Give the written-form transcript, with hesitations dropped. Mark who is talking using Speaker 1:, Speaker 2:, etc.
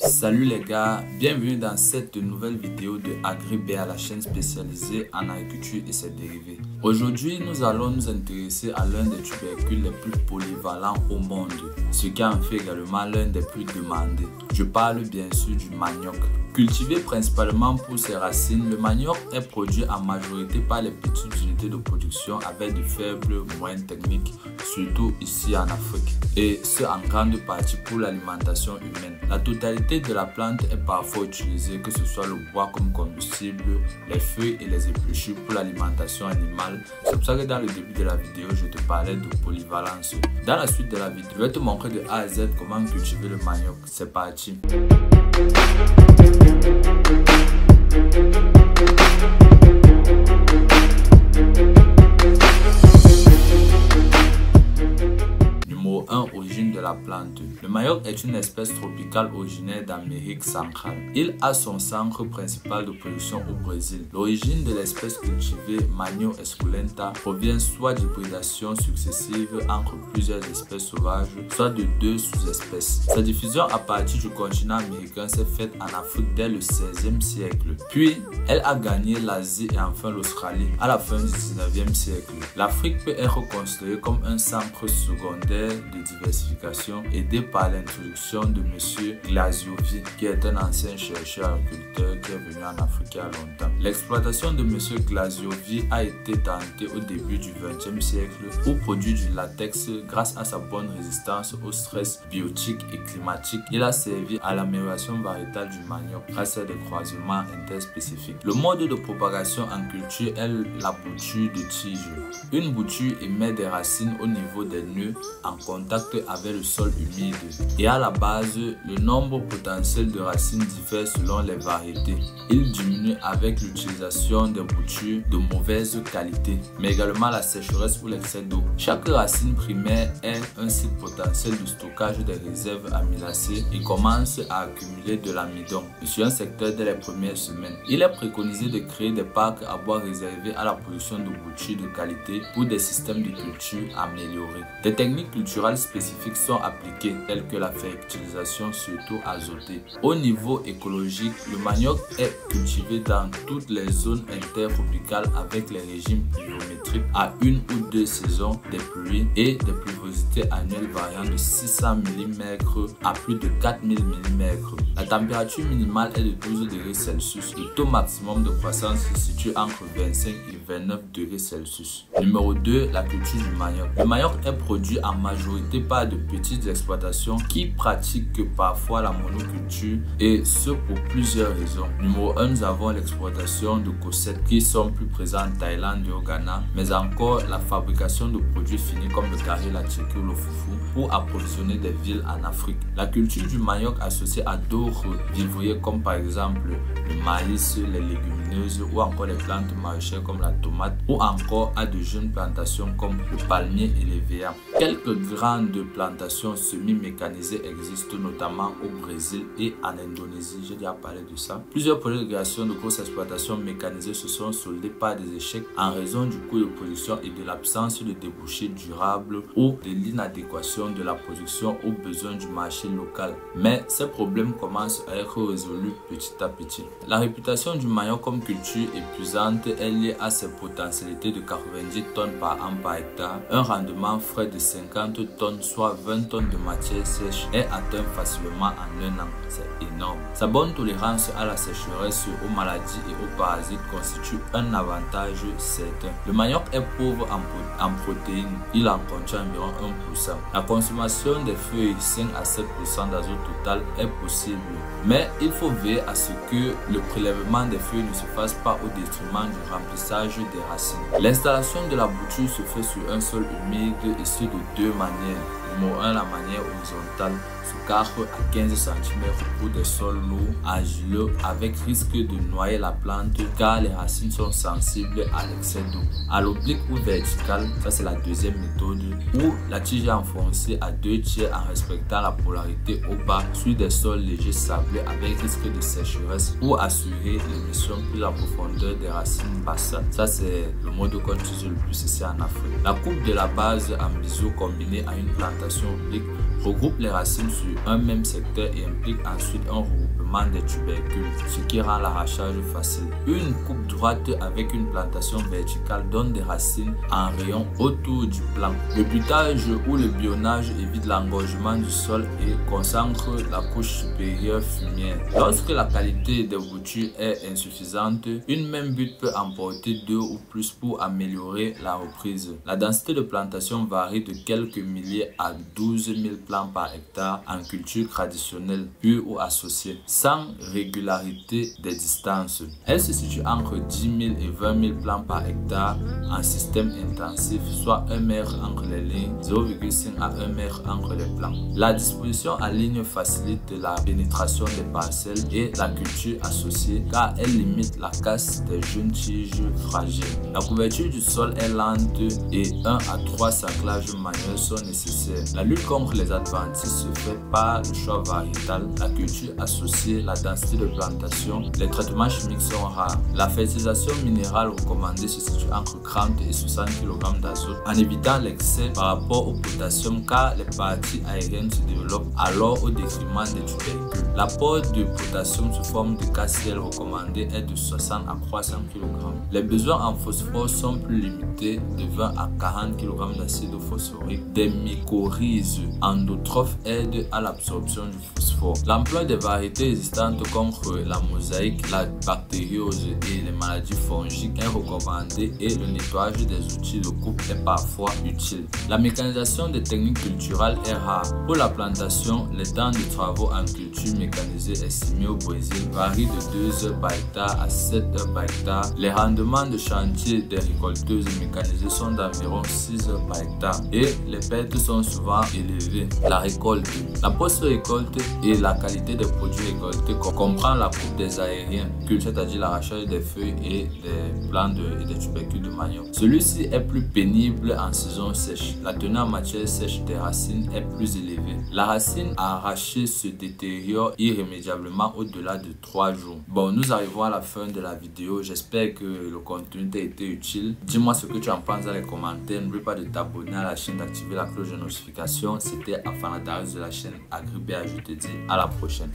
Speaker 1: Salut les gars, bienvenue dans cette nouvelle vidéo de AgriBA, la chaîne spécialisée en agriculture et ses dérivés. Aujourd'hui, nous allons nous intéresser à l'un des tubercules les plus polyvalents au monde, ce qui en fait également l'un des plus demandés. Je parle bien sûr du manioc. Cultivé principalement pour ses racines, le manioc est produit en majorité par les petites unités de production avec de faibles moyens techniques, surtout ici en Afrique, et ce en grande partie pour l'alimentation humaine. La totalité de la plante est parfois utilisée, que ce soit le bois comme combustible, les feuilles et les épluchures pour l'alimentation animale. C'est pour ça que dans le début de la vidéo, je te parlais de polyvalence. Dans la suite de la vidéo, je vais te montrer de A à Z comment cultiver le manioc. C'est parti. Numéro 1. Origine de la plante. Le manioc est une espèce tropicale originaire d'Amérique centrale. Il a son centre principal de production au Brésil. L'origine de l'espèce cultivée Manio esculenta provient soit d'hybridations successives entre plusieurs espèces sauvages, soit de deux sous-espèces. Sa diffusion à partir du continent américain s'est faite en Afrique dès le XVIe siècle. Puis, elle a gagné l'Asie et enfin l'Australie à la fin du XIXe siècle. L'Afrique peut être considérée comme un centre secondaire de diversification aidé par l'introduction de M. Glaziovi, qui est un ancien chercheur agriculteur qui est venu en Afrique il y a longtemps. L'exploitation de M. Glaziovi a été tentée au début du XXe siècle pour produire du latex grâce à sa bonne résistance au stress biotique et climatique. Il a servi à l'amélioration variétale du manioc grâce à des croisements interspécifiques. Le mode de propagation en culture est la bouture de tige. Une bouture émet des racines au niveau des nœuds en contact avec le sol humide. Et à la base, le nombre potentiel de racines diffère selon les variétés. Il diminue avec l'utilisation des boutures de mauvaise qualité, mais également la sécheresse ou l'excès d'eau. Chaque racine primaire est un site potentiel de stockage des réserves amylacées et commence à accumuler de l'amidon sur un secteur dès les premières semaines. Il est préconisé de créer des parcs à bois réservés à la production de boutures de qualité pour des systèmes de culture améliorés. Des techniques culturelles spécifiques sont appliquées, telles que la fertilisation surtout azotée. Au niveau écologique, le manioc est cultivé dans toutes les zones intertropicales avec les régimes pluviométriques à une ou deux saisons des pluies et des pluvosités annuelles variant de 600 mm à plus de 4000 mm. La température minimale est de 12 degrés Celsius. Le taux maximum de croissance se situe entre 25 et 29 degrés Celsius. Numéro 2. La culture du manioc. Le manioc est produit en majorité par de petites exploitations qui pratiquent parfois la monoculture, et ce pour plusieurs raisons. Numéro 1, nous avons l'exploitation de cossettes qui sont plus présentes en Thaïlande et au Ghana, mais encore la fabrication de produits finis comme le carré, la tchéké ou le foufou pour approvisionner des villes en Afrique. La culture du manioc associée à d'autres vivriers comme par exemple le maïs, les légumineuses ou encore les plantes maraîchères comme la tomate, ou encore à de jeunes plantations comme le palmier et les véas. Quelques grandes plantations semi-mécanisées existent notamment au Brésil et en Indonésie, j'ai déjà parlé de ça. Plusieurs projets de création de grosses exploitations mécanisées se sont soldés par des échecs en raison du coût de production et de l'absence de débouchés durables ou de l'inadéquation de la production aux besoins du marché local. Mais ces problèmes commencent à être résolus petit à petit. La réputation du manioc comme culture épuisante est liée à ses potentialités de 90 tonnes par an par hectare, un rendement frais de 50 tonnes, soit 20 tonnes de matière sèche, est atteint facilement en un an. C'est énorme. Sa bonne tolérance à la sécheresse, aux maladies et aux parasites constitue un avantage certain. Le manioc est pauvre en protéines. Il en contient environ 1%. La consommation des feuilles 5 à 7% d'azote total est possible, mais il faut veiller à ce que le prélèvement des feuilles ne se fasse pas au détriment du remplissage des racines. L'installation de la bouture se fait sur un sol humide et ce de deux manières. Numéro 1, la manière horizontale sous 4 à 15 cm pour des sols lourds, argileux, avec risque de noyer la plante car les racines sont sensibles à l'excès d'eau. À l'oblique ou vertical, ça c'est la deuxième méthode, où la tige est enfoncée à 2/3 en respectant la polarité au bas sur des sols légers sablés avec risque de sécheresse pour assurer l'émission puis la profondeur des racines basses. Ça c'est le mode qu'on utilise le plus ici en Afrique. La coupe de la base en biseau combinée à une plantation oblique regroupe les racines sur un même secteur et implique ensuite un regroupement des tubercules, ce qui rend l'arrachage facile. Une coupe droite avec une plantation verticale donne des racines en rayon autour du plant. Le butage ou le bionnage évite l'engorgement du sol et concentre la couche supérieure fumière. Lorsque la qualité des boutures est insuffisante, une même butte peut emporter 2 ou plus pour améliorer la reprise. La densité de plantation varie de quelques milliers à 12 000 plants par hectare en culture traditionnelle, pure ou associée, sans régularité des distances. Elle se situe entre 10 000 et 20 000 plants par hectare en système intensif, soit 1 mètre entre les lignes, 0,5 à 1 mètre entre les plants. La disposition en ligne facilite la pénétration des parcelles et la culture associée car elle limite la casse des jeunes tiges fragiles. La couverture du sol est lente et 1 à 3 cerclages manuels sont nécessaires. La lutte contre les adventices se fait par le choix variétal, la culture associée, la densité de plantation. Les traitements chimiques sont rares. La fertilisation minérale recommandée se situe entre 30 et 60 kg d'azote en évitant l'excès par rapport au potassium car les parties aériennes se développent alors au détriment des tubercules. L'apport de potassium sous forme de KCl recommandé est de 60 à 300 kg. Les besoins en phosphore sont plus limités, de 20 à 40 kg d'acide phosphorique. Des mycorhizes endotrophes aident à l'absorption du phosphore. L'emploi des variétés résistantes contre la mosaïque, la bactériose et les maladies fongiques est recommandé et le nettoyage des outils de coupe est parfois utile. La mécanisation des techniques culturelles est rare. Pour la plantation, les temps de travaux en culture mécanisée estimés au Brésil varient de 2 heures par hectare à 7 heures par hectare. Les rendements de chantier des récolteuses mécanisées sont d'environ 6 heures par hectare et les pertes sont souvent élevées. La récolte, la post-récolte et la qualité des produits récoltés comprend la coupe des aériens, c'est-à-dire l'arrachage des feuilles et des plants et des tubercules de manioc. Celui-ci est plus pénible en saison sèche. La teneur en matière sèche des racines est plus élevée. La racine arrachée se détériore irrémédiablement au-delà de 3 jours. Bon, nous arrivons à la fin de la vidéo. J'espère que le contenu t'a été utile. Dis-moi ce que tu en penses dans les commentaires. N'oublie pas de t'abonner à la chaîne, d'activer la cloche de notification. C'était Afan Adarius de la chaîne AgriBA. Je te dis à la prochaine.